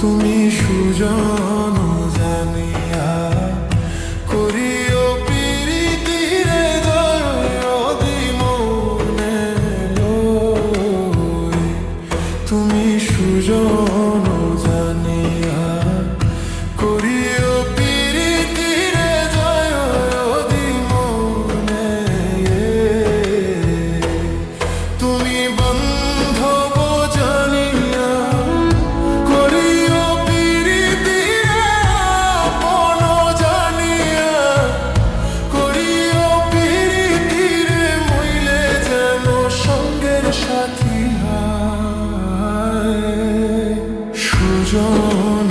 তুমি সুজন জানিয়া করিও পিরিতিরে দয়দি মনে লই। তুমি সুজন জানিয়া করিও পিরিতিরে দয়দি মনে। তুমি বান্ধব জানিয়া করিও পিরিতিরে আপন জানিয়া করিও পিরিতিরে মইলে যেন সঙ্গের সাথী হয়। সুজন